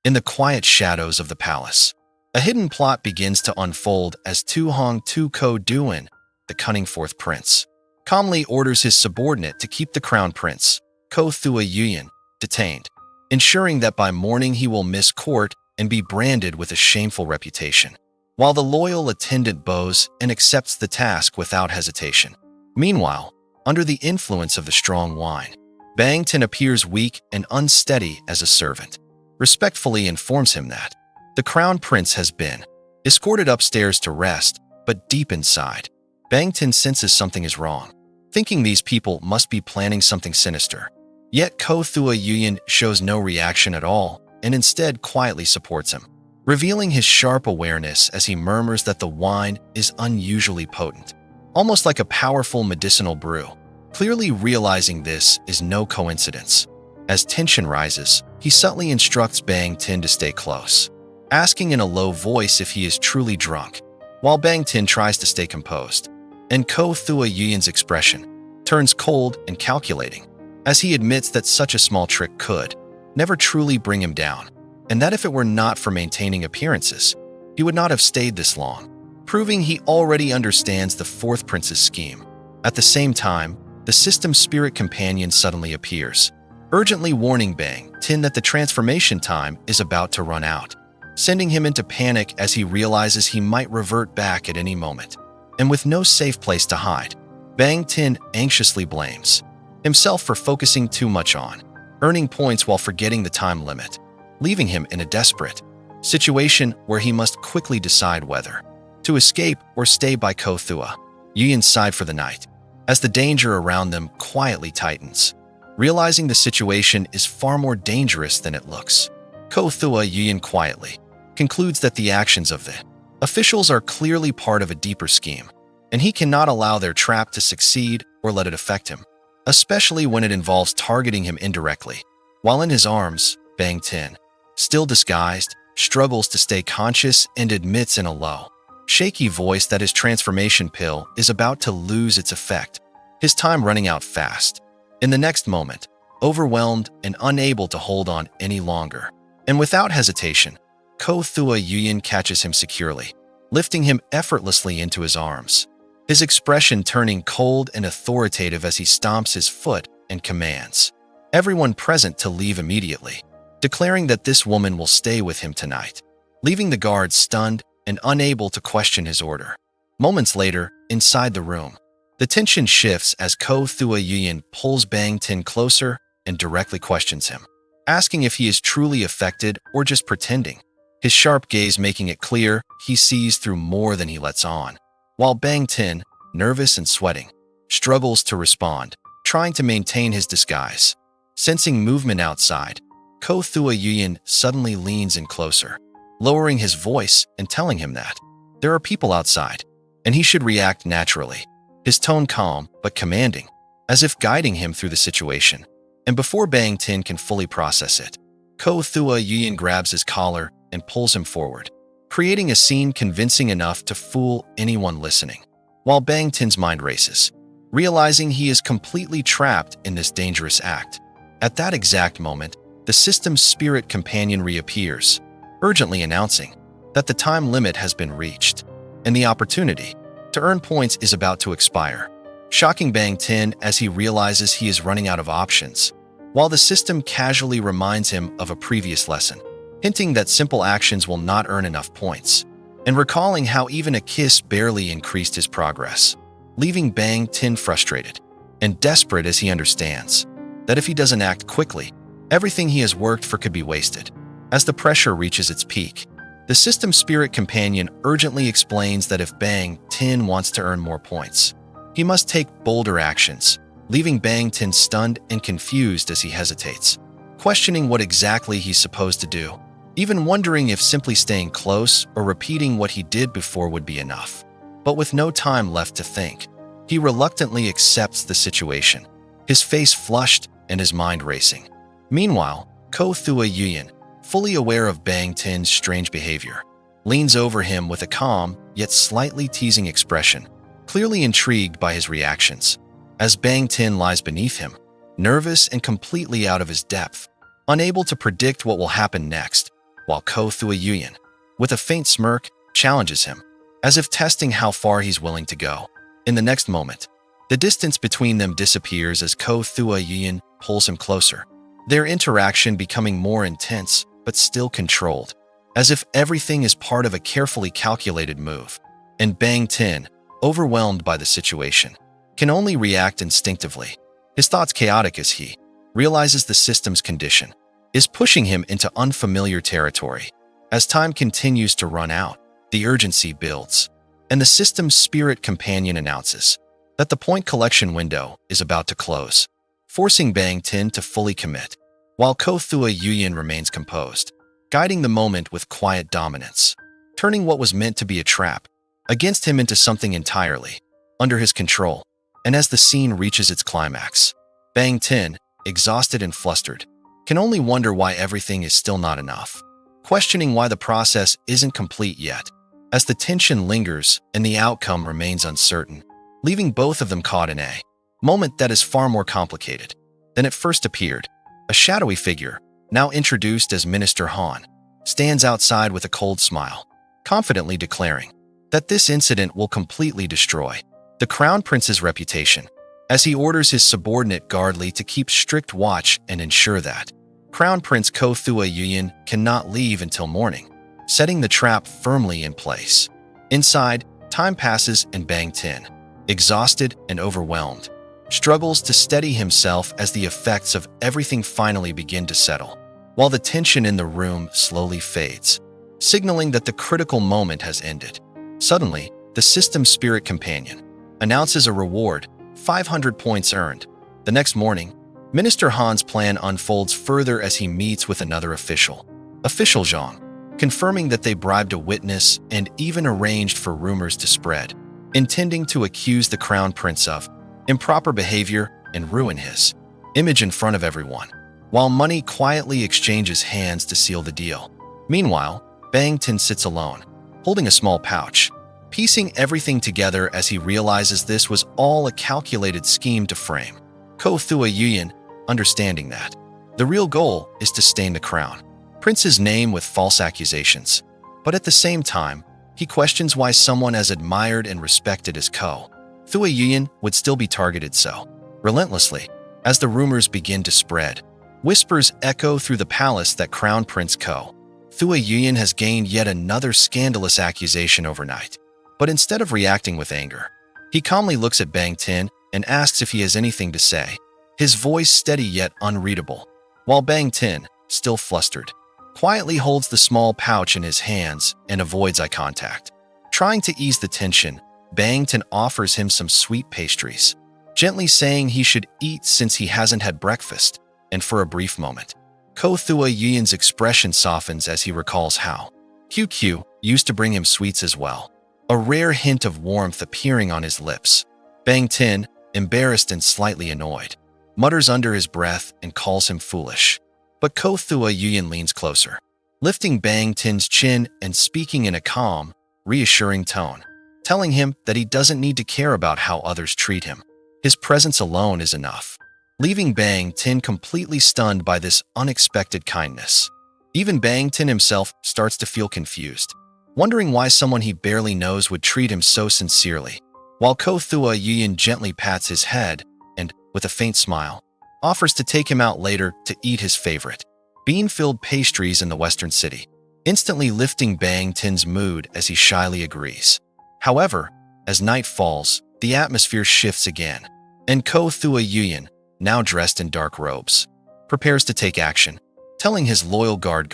In the quiet shadows of the palace, a hidden plot begins to unfold as Tu Hong Tu Ko Duin, the cunning fourth prince, calmly orders his subordinate to keep the crown prince, Ko Thua Yuyan, detained, ensuring that by morning he will miss court and be branded with a shameful reputation, while the loyal attendant bows and accepts the task without hesitation. Meanwhile, under the influence of the strong wine, Bang Tin appears weak and unsteady as a servant, respectfully informs him that the crown prince has been escorted upstairs to rest, but deep inside, Bang Tin senses something is wrong, thinking these people must be planning something sinister. Yet Ko Thua Yuyan shows no reaction at all and instead quietly supports him, revealing his sharp awareness as he murmurs that the wine is unusually potent, almost like a powerful medicinal brew. Clearly realizing this is no coincidence. As tension rises, he subtly instructs Bang Tin to stay close, asking in a low voice if he is truly drunk, while Bang Tin tries to stay composed. And Ko Thua Yuyan's expression turns cold and calculating, as he admits that such a small trick could never truly bring him down, and that if it were not for maintaining appearances, he would not have stayed this long, proving he already understands the fourth prince's scheme. At the same time, the system's spirit companion suddenly appears, urgently warning Bang Tin that the transformation time is about to run out, sending him into panic as he realizes he might revert back at any moment. And with no safe place to hide, Bang Tin anxiously blames himself for focusing too much on earning points while forgetting the time limit, leaving him in a desperate situation where he must quickly decide whether to escape or stay by Ko Thua Yuyan's side for the night, as the danger around them quietly tightens. Realizing the situation is far more dangerous than it looks, Ko Thua Yuyan quietly concludes that the actions of the officials are clearly part of a deeper scheme, and he cannot allow their trap to succeed or let it affect him, especially when it involves targeting him indirectly. While in his arms, Bang Tin, still disguised, struggles to stay conscious and admits in a low, shaky voice that his transformation pill is about to lose its effect, his time running out fast. In the next moment, overwhelmed and unable to hold on any longer, and without hesitation, Ko Thua Yuyan catches him securely, lifting him effortlessly into his arms, his expression turning cold and authoritative as he stomps his foot and commands everyone present to leave immediately, declaring that this woman will stay with him tonight, leaving the guards stunned and unable to question his order. Moments later, inside the room, the tension shifts as Ko Thua Yuyan pulls Bang Tin closer and directly questions him, asking if he is truly affected or just pretending, his sharp gaze making it clear he sees through more than he lets on. While Bang Tin, nervous and sweating, struggles to respond, trying to maintain his disguise. Sensing movement outside, Ko Thua Yuyan suddenly leans in closer, lowering his voice and telling him that there are people outside, and he should react naturally, his tone calm but commanding, as if guiding him through the situation. And before Bang Tin can fully process it, Ko Thua Yuyan grabs his collar and pulls him forward, creating a scene convincing enough to fool anyone listening. While Bang Tin's mind races, realizing he is completely trapped in this dangerous act. At that exact moment, the system's spirit companion reappears, urgently announcing that the time limit has been reached, and the opportunity to earn points is about to expire, shocking Bang Tin as he realizes he is running out of options, while the system casually reminds him of a previous lesson, hinting that simple actions will not earn enough points, and recalling how even a kiss barely increased his progress, leaving Bang Tin frustrated and desperate as he understands that if he doesn't act quickly, everything he has worked for could be wasted. As the pressure reaches its peak, the system's spirit companion urgently explains that if Bang Tin wants to earn more points, he must take bolder actions, leaving Bang Tin stunned and confused as he hesitates, questioning what exactly he's supposed to do, even wondering if simply staying close or repeating what he did before would be enough. But with no time left to think, he reluctantly accepts the situation, his face flushed and his mind racing. Meanwhile, Ko Thua Yuyan, fully aware of Bang Tin's strange behavior, leans over him with a calm yet slightly teasing expression, clearly intrigued by his reactions, as Bang Tin lies beneath him, nervous and completely out of his depth, unable to predict what will happen next. while Ko Thua Yuyan, with a faint smirk, challenges him, as if testing how far he's willing to go. In the next moment, the distance between them disappears as Ko Thua Yuyan pulls him closer, their interaction becoming more intense but still controlled, as if everything is part of a carefully calculated move. And Bang Tin, overwhelmed by the situation, can only react instinctively. His thoughts chaotic as he realizes the system's condition is pushing him into unfamiliar territory. As time continues to run out, the urgency builds, and the system's spirit companion announces that the point collection window is about to close, forcing Bang Tin to fully commit, while Ko Thua Yuyan remains composed, guiding the moment with quiet dominance, turning what was meant to be a trap against him into something entirely under his control. And as the scene reaches its climax, Bang Tin, exhausted and flustered, can only wonder why everything is still not enough, questioning why the process isn't complete yet, as the tension lingers and the outcome remains uncertain, leaving both of them caught in a moment that is far more complicated than it first appeared. A shadowy figure, now introduced as Minister Han, stands outside with a cold smile, confidently declaring that this incident will completely destroy the Crown Prince's reputation, as he orders his subordinate Guard Li to keep strict watch and ensure that Crown Prince Ko Thua Yuyan cannot leave until morning, setting the trap firmly in place. Inside, time passes and Bang Tin, exhausted and overwhelmed, struggles to steady himself as the effects of everything finally begin to settle, while the tension in the room slowly fades, signaling that the critical moment has ended. Suddenly, the system's spirit companion announces a reward, 500 points earned. The next morning, Minister Han's plan unfolds further as he meets with another official, Zhang, confirming that they bribed a witness and even arranged for rumors to spread, intending to accuse the Crown Prince of improper behavior and ruin his image in front of everyone, while money quietly exchanges hands to seal the deal. Meanwhile, Bang Tin sits alone, holding a small pouch, piecing everything together as he realizes this was all a calculated scheme to frame Ko Thua Yuyan, understanding that the real goal is to stain the Crown Prince's name with false accusations. But at the same time, he questions why someone as admired and respected as Ko Thua Yuyan would still be targeted so relentlessly. As the rumors begin to spread, whispers echo through the palace that Crown Prince Ko Thua Yuyan has gained yet another scandalous accusation overnight. But instead of reacting with anger, he calmly looks at Bang Tin and asks if he has anything to say, his voice steady yet unreadable, while Bang Tin, still flustered, quietly holds the small pouch in his hands and avoids eye contact. Trying to ease the tension, Bang Tin offers him some sweet pastries, gently saying he should eat since he hasn't had breakfast, and for a brief moment, Ko Thua Yuyan's expression softens as he recalls how QQ used to bring him sweets as well, a rare hint of warmth appearing on his lips. Bang Tin, embarrassed and slightly annoyed, mutters under his breath and calls him foolish. But Ko Thua Yuyan leans closer, lifting Bang Tin's chin and speaking in a calm, reassuring tone, telling him that he doesn't need to care about how others treat him. His presence alone is enough, leaving Bang Tin completely stunned by this unexpected kindness. Even Bang Tin himself starts to feel confused, wondering why someone he barely knows would treat him so sincerely, while Ko Thua Yuyan gently pats his head and, with a faint smile, offers to take him out later to eat his favorite bean-filled pastries in the western city, instantly lifting Bang Tin's mood as he shyly agrees. However, as night falls, the atmosphere shifts again, and Ko Thua Yuyan, now dressed in dark robes, prepares to take action, telling his loyal guard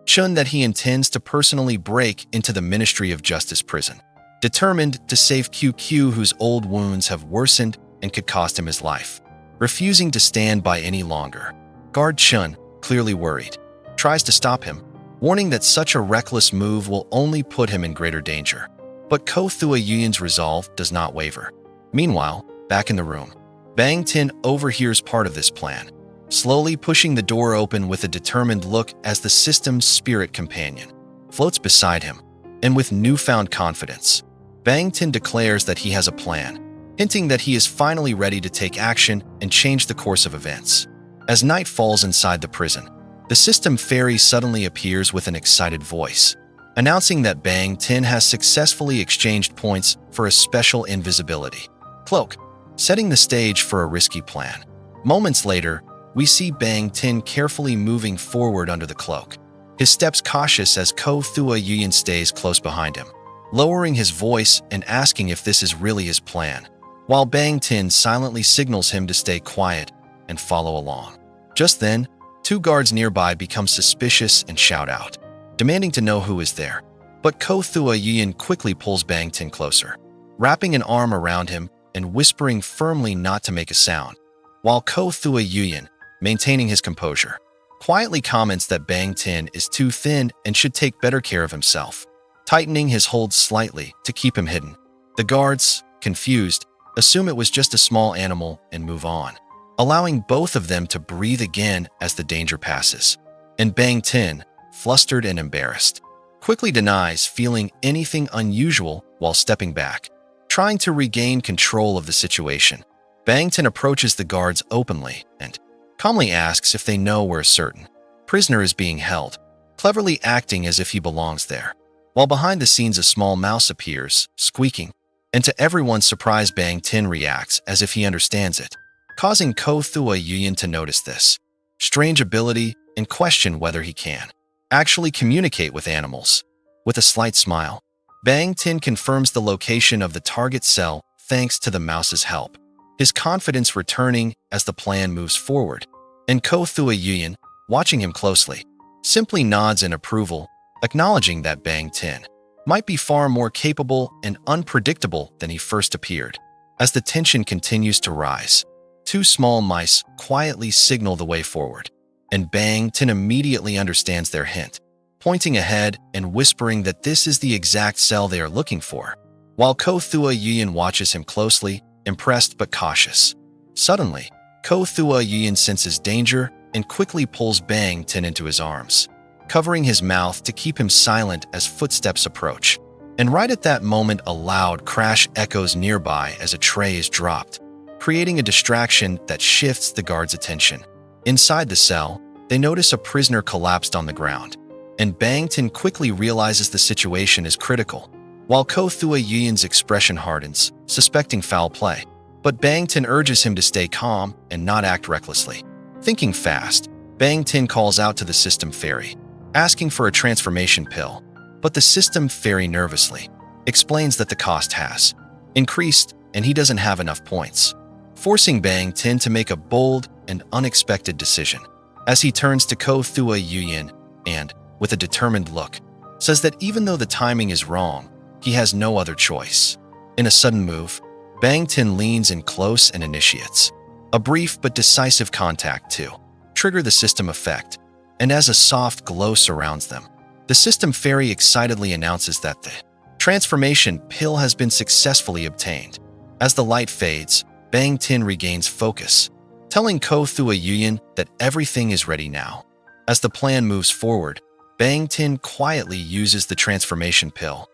Chun that he intends to personally break into the Ministry of Justice prison, determined to save QQ, whose old wounds have worsened and could cost him his life. Refusing to stand by any longer, Guard Chun, clearly worried, tries to stop him, warning that such a reckless move will only put him in greater danger. But Ko Thua Yuyan's resolve does not waver. Meanwhile, back in the room, Bang Tin overhears part of this plan, slowly pushing the door open with a determined look as the system's spirit companion floats beside him. And with newfound confidence, Bang Tin declares that he has a plan, hinting that he is finally ready to take action and change the course of events. As night falls inside the prison, The system fairy suddenly appears with an excited voice, announcing that Bang Tin has successfully exchanged points for a special invisibility cloak, setting the stage for a risky plan. Moments later, we see Bang Tin carefully moving forward under the cloak, his steps cautious as Ko Thua Yuyan stays close behind him, lowering his voice and asking if this is really his plan, while Bang Tin silently signals him to stay quiet and follow along. Just then, two guards nearby become suspicious and shout out, demanding to know who is there. But Ko Thua Yuyan quickly pulls Bang Tin closer, wrapping an arm around him and whispering firmly not to make a sound, while Ko Thua Yuyan, maintaining his composure, quietly comments that Bang Tin is too thin and should take better care of himself, tightening his hold slightly to keep him hidden. The guards, confused, assume it was just a small animal and move on, allowing both of them to breathe again as the danger passes. And Bang Tin, flustered and embarrassed, quickly denies feeling anything unusual while stepping back, trying to regain control of the situation. Bang Tin approaches the guards openly and calmly asks if they know where a certain prisoner is being held, cleverly acting as if he belongs there. While behind the scenes a small mouse appears, squeaking, and to everyone's surprise Bang Tin reacts as if he understands it, causing Ko Thua Yuyan to notice this strange ability and question whether he can actually communicate with animals. With a slight smile, Bang Tin confirms the location of the target cell thanks to the mouse's help, his confidence returning as the plan moves forward. And Ko Thua Yuyan, watching him closely, simply nods in approval, acknowledging that Bang Tin might be far more capable and unpredictable than he first appeared. As the tension continues to rise, two small mice quietly signal the way forward, and Bang Tin immediately understands their hint, pointing ahead and whispering that this is the exact cell they are looking for, while Ko Thua Yuyan watches him closely, impressed but cautious. Suddenly, Ko Thua Yuyan senses danger and quickly pulls Bang Tin into his arms, covering his mouth to keep him silent as footsteps approach. And right at that moment, a loud crash echoes nearby as a tray is dropped, creating a distraction that shifts the guards' attention. Inside the cell, they notice a prisoner collapsed on the ground, and Bang Tin quickly realizes the situation is critical, while Ko Thua Yuyan's expression hardens, suspecting foul play. But Bang Tin urges him to stay calm and not act recklessly. Thinking fast, Bang Tin calls out to the system fairy, asking for a transformation pill, but the system fairy nervously explains that the cost has increased and he doesn't have enough points, forcing Bang Tin to make a bold and unexpected decision. As he turns to Ko Thua Yuyan and, with a determined look, says that even though the timing is wrong, he has no other choice. In a sudden move, Bang Tin leans in close and initiates a brief but decisive contact to trigger the system effect, and as a soft glow surrounds them, the system fairy excitedly announces that the transformation pill has been successfully obtained. As the light fades, Bang Tin regains focus, telling Ko Thua Yuyan that everything is ready now. As the plan moves forward, Bang Tin quietly uses the transformation pill.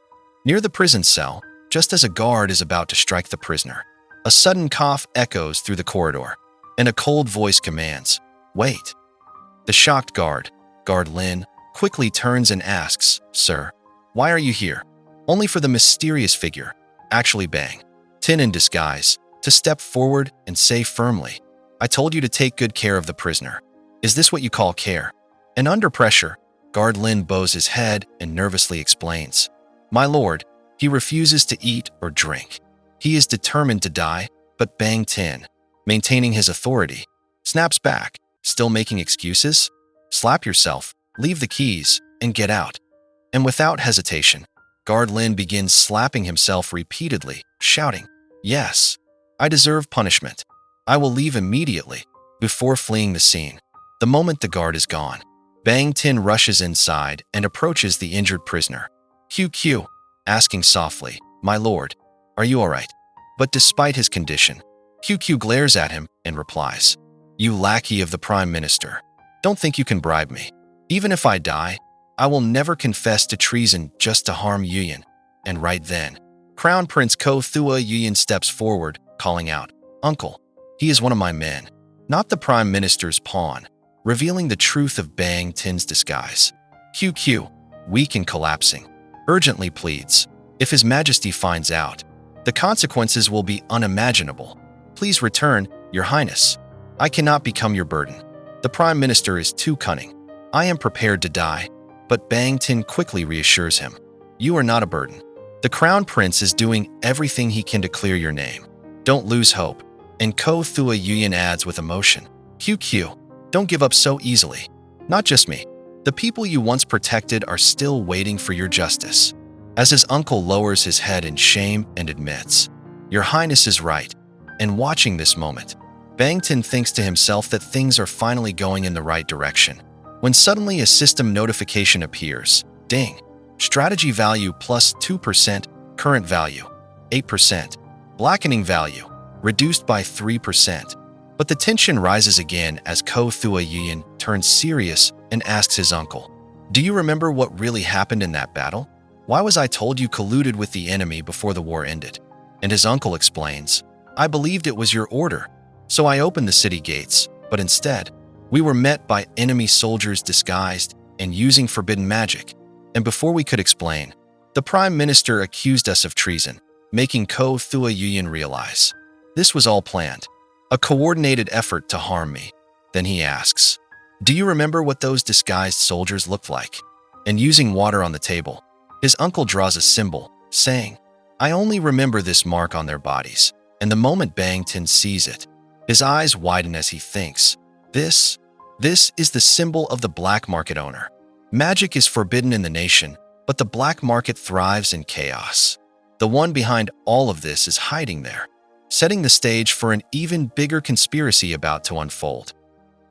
Near the prison cell, just as a guard is about to strike the prisoner, a sudden cough echoes through the corridor, and a cold voice commands, "Wait." The shocked guard, Guard Lin, quickly turns and asks, "Sir, why are you here?" Only for the mysterious figure, actually Bang Tin in disguise, to step forward and say firmly, "I told you to take good care of the prisoner. Is this what you call care?" And under pressure, Guard Lin bows his head and nervously explains, "My lord, he refuses to eat or drink. He is determined to die." But Bang Tin, maintaining his authority, snaps back, "Still making excuses? Slap yourself, leave the keys, and get out." And without hesitation, Guard Lin begins slapping himself repeatedly, shouting, "Yes, I deserve punishment. I will leave immediately," before fleeing the scene. The moment the guard is gone, Bang Tin rushes inside and approaches the injured prisoner, QQ, asking softly, "My lord, are you all right?" But despite his condition, QQ glares at him and replies, "You lackey of the Prime Minister, don't think you can bribe me. Even if I die, I will never confess to treason just to harm Yuyan." And right then, Crown Prince Ko Thua Yuyan steps forward, calling out, "Uncle, he is one of my men, not the Prime Minister's pawn." revealing the truth of Bang Tin's disguise. QQ, weak and collapsing, urgently pleads, "If His Majesty finds out, the consequences will be unimaginable. Please return, Your Highness. I cannot become your burden. The Prime Minister is too cunning. I am prepared to die." But Bang Tin quickly reassures him, "You are not a burden. The Crown Prince is doing everything he can to clear your name. Don't lose hope." And Ko Thua Yuyan adds with emotion, "QQ, don't give up so easily. Not just me. The people you once protected are still waiting for your justice." As his uncle lowers his head in shame and admits, "Your Highness is right." And watching this moment, Bang Tin thinks to himself that things are finally going in the right direction, when suddenly a system notification appears. Ding! Strategy value plus 2%, current value 8%, blackening value reduced by 3%. But the tension rises again as Ko Thua Yuyan turns serious and asks his uncle, "Do you remember what really happened in that battle? Why was I told you colluded with the enemy before the war ended?" And his uncle explains, "I believed it was your order, so I opened the city gates, but instead, we were met by enemy soldiers disguised and using forbidden magic. And before we could explain, the Prime Minister accused us of treason, making Ko Thua Yuyan realize this was all planned, a coordinated effort to harm me." Then he asks, "Do you remember what those disguised soldiers looked like?" And using water on the table, his uncle draws a symbol, saying, "I only remember this mark on their bodies." And the moment Bang Tin sees it, his eyes widen as he thinks, This is the symbol of the black market owner. Magic is forbidden in the nation, but the black market thrives in chaos. The one behind all of this is hiding there, setting the stage for an even bigger conspiracy about to unfold.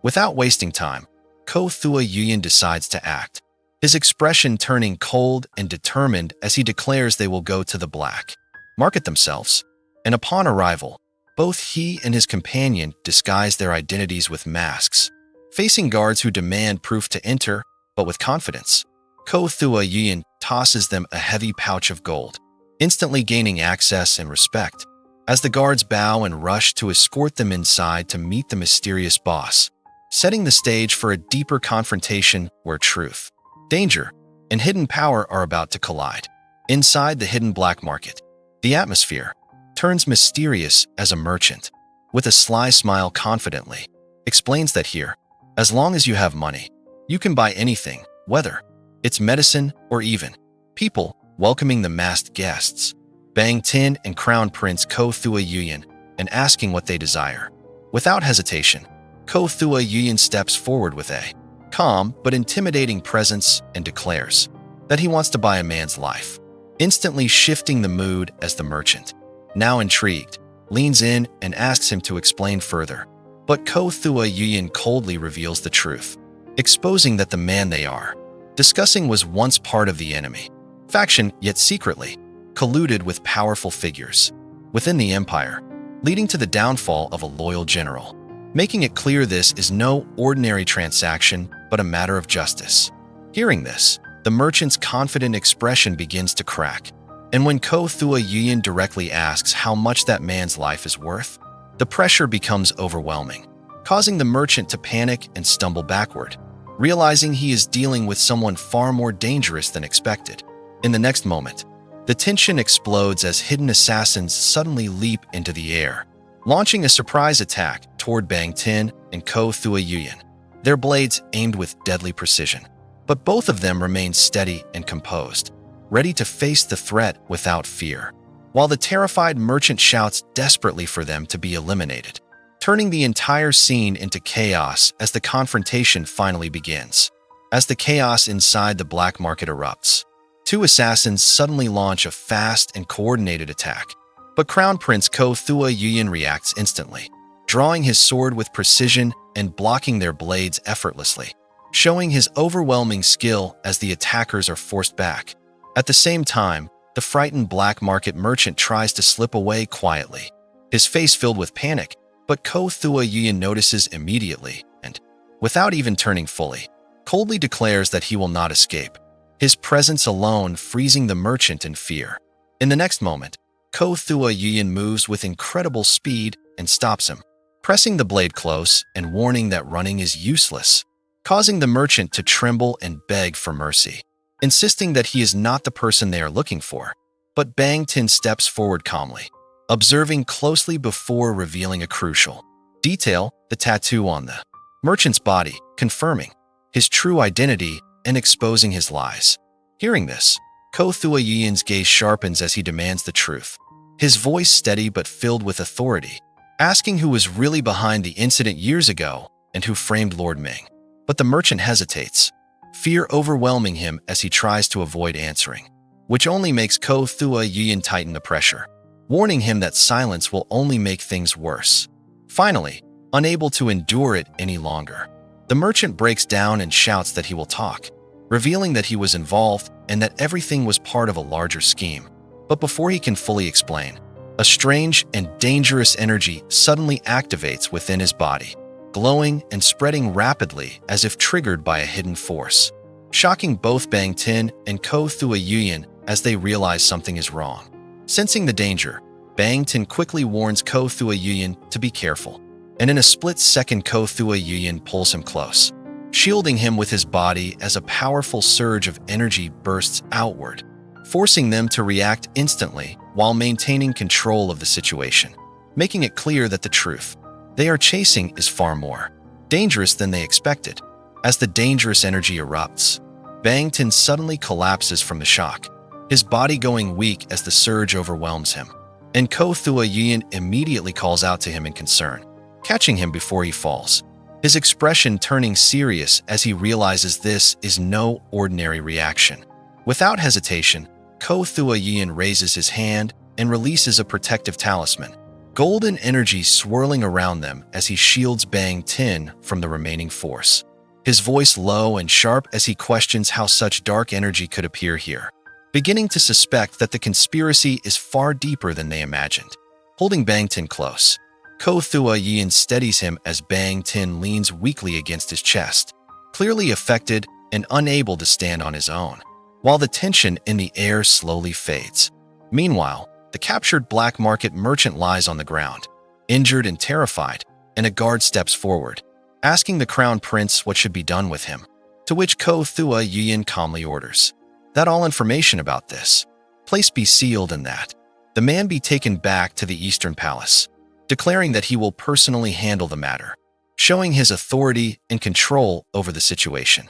Without wasting time, Ko Thua Yuyan decides to act, his expression turning cold and determined as he declares they will go to the black market themselves. And upon arrival, both he and his companion disguise their identities with masks, facing guards who demand proof to enter, but with confidence. Ko Thua Yuyan tosses them a heavy pouch of gold, instantly gaining access and respect, as the guards bow and rush to escort them inside to meet the mysterious boss, setting the stage for a deeper confrontation where truth, danger, and hidden power are about to collide. Inside the hidden black market, the atmosphere turns mysterious as a merchant, with a sly smile confidently, explains that here, as long as you have money, you can buy anything, whether it's medicine or even people, welcoming the masked guests, Bang Tin and Crown Prince Ko Thua Yuyan, and asking what they desire. Without hesitation, Ko Thua Yuyan steps forward with a calm but intimidating presence and declares that he wants to buy a man's life, instantly shifting the mood as the merchant, now intrigued, leans in and asks him to explain further. But Ko Thua Yuyan coldly reveals the truth, exposing that the man they are discussing was once part of the enemy faction, yet secretly colluded with powerful figures within the empire, leading to the downfall of a loyal general, making it clear this is no ordinary transaction but a matter of justice. Hearing this, the merchant's confident expression begins to crack, and when Ko Thua Yuyan directly asks how much that man's life is worth, the pressure becomes overwhelming, causing the merchant to panic and stumble backward, realizing he is dealing with someone far more dangerous than expected. In the next moment, the tension explodes as hidden assassins suddenly leap into the air, launching a surprise attack toward Bang Tin and Ko Thua Yuyan, their blades aimed with deadly precision. But both of them remain steady and composed, ready to face the threat without fear, while the terrified merchant shouts desperately for them to be eliminated, turning the entire scene into chaos as the confrontation finally begins. As the chaos inside the black market erupts, two assassins suddenly launch a fast and coordinated attack, but Crown Prince Ko Thua Yuyan reacts instantly, drawing his sword with precision and blocking their blades effortlessly, showing his overwhelming skill as the attackers are forced back. At the same time, the frightened black market merchant tries to slip away quietly, his face filled with panic, but Ko Thua Yuyan notices immediately and, without even turning fully, coldly declares that he will not escape, his presence alone freezing the merchant in fear. In the next moment, Ko Thua Yuyan moves with incredible speed and stops him, pressing the blade close and warning that running is useless, causing the merchant to tremble and beg for mercy, insisting that he is not the person they are looking for. But Bang Tin steps forward calmly, observing closely before revealing a crucial detail, the tattoo on the merchant's body, confirming his true identity and exposing his lies. Hearing this, Ko Thua Yin's gaze sharpens as he demands the truth, his voice steady but filled with authority, asking who was really behind the incident years ago and who framed Lord Ming. But the merchant hesitates, fear overwhelming him as he tries to avoid answering, which only makes Ko Thua Yin tighten the pressure, warning him that silence will only make things worse. Finally, unable to endure it any longer, the merchant breaks down and shouts that he will talk, revealing that he was involved and that everything was part of a larger scheme. But before he can fully explain, a strange and dangerous energy suddenly activates within his body, glowing and spreading rapidly as if triggered by a hidden force, shocking both Bang Tin and Ko Thua Yin as they realize something is wrong. Sensing the danger, Bang Tin quickly warns Ko Thua Yin to be careful, and in a split second Ko Thua Yin pulls him close, shielding him with his body as a powerful surge of energy bursts outward, forcing them to react instantly while maintaining control of the situation, making it clear that the truth they are chasing is far more dangerous than they expected. As the dangerous energy erupts, Bang Tin suddenly collapses from the shock, his body going weak as the surge overwhelms him, and Ko Thua Yin immediately calls out to him in concern, catching him before he falls, his expression turning serious as he realizes this is no ordinary reaction. Without hesitation, Ko Thua Yin raises his hand and releases a protective talisman, golden energy swirling around them as he shields Bang Tin from the remaining force, his voice low and sharp as he questions how such dark energy could appear here, beginning to suspect that the conspiracy is far deeper than they imagined. Holding Bang Tin close, Ko Thua Yin steadies him as Bang Tin leans weakly against his chest, clearly affected and unable to stand on his own, while the tension in the air slowly fades. Meanwhile, the captured black market merchant lies on the ground, injured and terrified, and a guard steps forward, asking the crown prince what should be done with him, to which Ko Thua Yin calmly orders that all information about this place be sealed and that the man be taken back to the Eastern Palace, declaring that he will personally handle the matter, showing his authority and control over the situation.